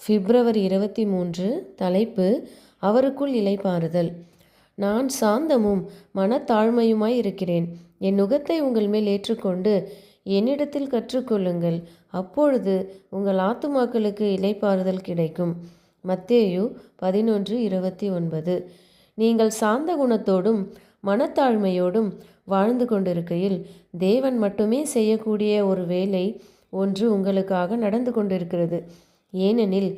பிப்ரவரி 23. தலைப்பு அவருக்குள் இளைப்பாறுதல். நான் சாந்தமும் மனத்தாழ்மையுமாய் இருக்கிறேன். என் நுகத்தை உங்கள் மேல் ஏற்றுக்கொண்டு என்னிடத்தில் கற்றுக்கொள்ளுங்கள். அப்பொழுது உங்கள் ஆத்துமாக்களுக்கு இளைப்பாறுதல் கிடைக்கும். மத்தேயு 11:29. நீங்கள் சாந்த குணத்தோடும் மனத்தாழ்மையோடும் வாழ்ந்து கொண்டிருக்கையில் தேவன் மட்டுமே செய்யக்கூடிய ஒரு வேலை ஒன்று உங்களுக்காக நடந்து கொண்டிருக்கிறது. ஏனெனில்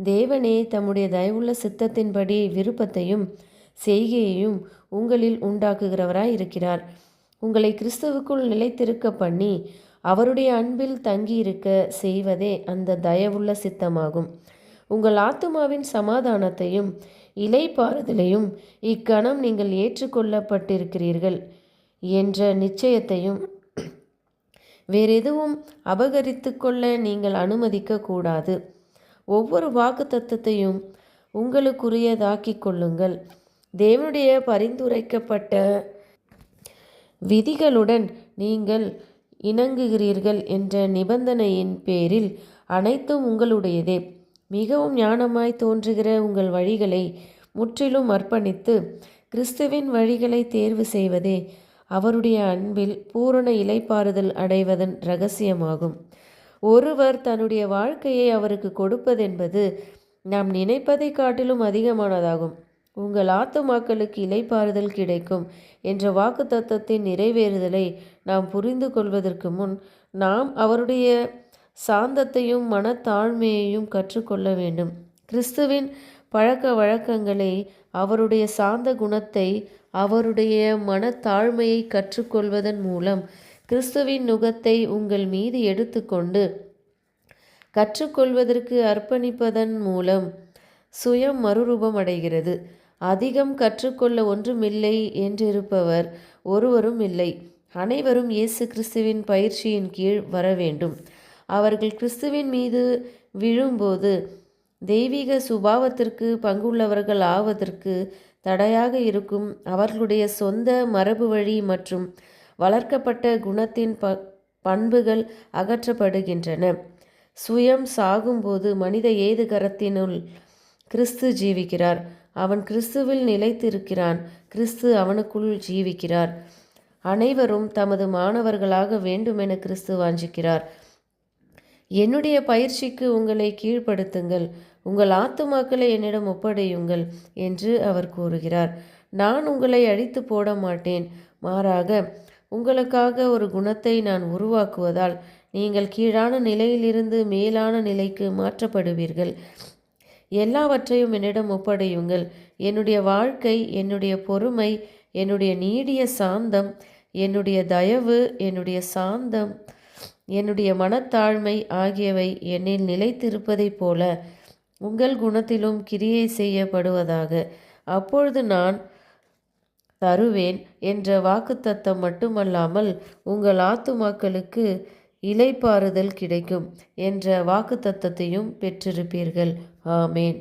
தேவனே தம்முடைய தயவுள்ள சித்தத்தின்படி விருப்பத்தையும் செய்கையையும் உங்களில் உண்டாக்குகிறவராய் இருக்கிறார். உங்களை கிறிஸ்துவுக்குள் நிலைத்திருக்க பண்ணி அவருடைய அன்பில் தங்கியிருக்க செய்வதே அந்த தயவுள்ள சித்தமாகும். உங்கள் ஆத்துமாவின் சமாதானத்தையும் இளைப்பாறுதலையும் இக்கணம் நீங்கள் ஏற்றுக்கொள்ளப்பட்டிருக்கிறீர்கள் என்ற நிச்சயத்தையும் வேறெதுவும் அபகரித்து கொள்ள நீங்கள் அனுமதிக்க கூடாது. ஒவ்வொரு வாக்குத்தத்தத்தையும் உங்களுக்குரியதாக்கிக் கொள்ளுங்கள். தேவனுடைய பரிந்துரைக்கப்பட்ட விதிகளுடன் நீங்கள் இணங்குகிறீர்கள் என்ற நிபந்தனையின் பேரில் அனைத்தும் உங்களுடையதே. மிகவும் ஞானமாய் தோன்றுகிற உங்கள் வழிகளை முற்றிலும் அர்ப்பணித்து கிறிஸ்துவின் வழிகளை தேர்வு செய்வதே அவருடைய அன்பில் பூரண இளைப்பாறுதல் அடைவதன் இரகசியமாகும். ஒருவர் தன்னுடைய வாழ்க்கையை அவருக்கு கொடுப்பதென்பது நாம் நினைப்பதை காட்டிலும் அதிகமானதாகும். உங்கள் ஆத்துமாக்களுக்கு இளைப்பாறுதல் கிடைக்கும் என்ற வாக்குத்தத்தத்தின் நிறைவேறுதலை நாம் புரிந்து கொள்வதற்கு முன் நாம் அவருடைய சாந்தத்தையும் மனத்தாழ்மையையும் கற்றுக்கொள்ள வேண்டும். கிறிஸ்துவின் பழக்க வழக்கங்களை, அவருடைய சாந்த குணத்தை, அவருடைய மனத்தாழ்மையை கற்றுக்கொள்வதன் மூலம் கிறிஸ்துவின் நுகத்தை உங்கள் மீது எடுத்துக்கொண்டு கற்றுக்கொள்வதற்கு அர்ப்பணிப்பதன் மூலம் சுயம் மறுரூபம் அடைகிறது. அதிகம் கற்றுக்கொள்ள ஒன்றுமில்லை என்றிருப்பவர் ஒருவரும் இல்லை. அனைவரும் இயேசு கிறிஸ்துவின் பயிற்சியின் கீழ் வர வேண்டும். அவர்கள் கிறிஸ்துவின் மீது விழும்போது தெய்வீக சுபாவத்திற்கு பங்குள்ளவர்கள் ஆவதற்கு தடையாக இருக்கும் அவர்களுடைய சொந்த மரபு வழி மற்றும் வளர்க்கப்பட்ட குணத்தின் பண்புகள் அகற்றப்படுகின்றன. சுயம் சாகும்போது மனித ஏதுகரத்தினுள் கிறிஸ்து ஜீவிக்கிறார். அவன் கிறிஸ்துவில் நிலைத்திருக்கிறான். கிறிஸ்து அவனுக்குள் ஜீவிக்கிறார். அனைவரும் தமது மாணவர்களாக வேண்டுமென கிறிஸ்து வாஞ்சிக்கிறார். என்னுடைய பயிற்சிக்கு உங்களை கீழ்ப்படுத்துங்கள், உங்கள் ஆத்துமாக்களை என்னிடம் ஒப்படையுங்கள் என்று அவர் கூறுகிறார். நான் உங்களை அழித்து போட மாட்டேன். மாறாக உங்களுக்காக ஒரு குணத்தை நான் உருவாக்குவதால் நீங்கள் கீழான நிலையிலிருந்து மேலான நிலைக்கு மாற்றப்படுவீர்கள். எல்லாவற்றையும் என்னிடம் ஒப்படையுங்கள். என்னுடைய வாழ்க்கை, என்னுடைய பொறுமை, என்னுடைய நீடிய சாந்தம், என்னுடைய தயவு, என்னுடைய சாந்தம், என்னுடைய மனத்தாழ்மை ஆகியவை என்னில் நிலைத்திருப்பதைப் போல உங்கள் குணத்திலும் கிரியை செய்யப்படுவதாக. அப்பொழுது நான் தருவேன் என்ற வாக்குத்தத்தம் மட்டுமல்லாமல் உங்கள் ஆத்துமாக்களுக்கு இளைப்பாறுதல் கிடைக்கும் என்ற வாக்குத்தத்தத்தையும் பெற்றிருப்பீர்கள். ஆமேன்.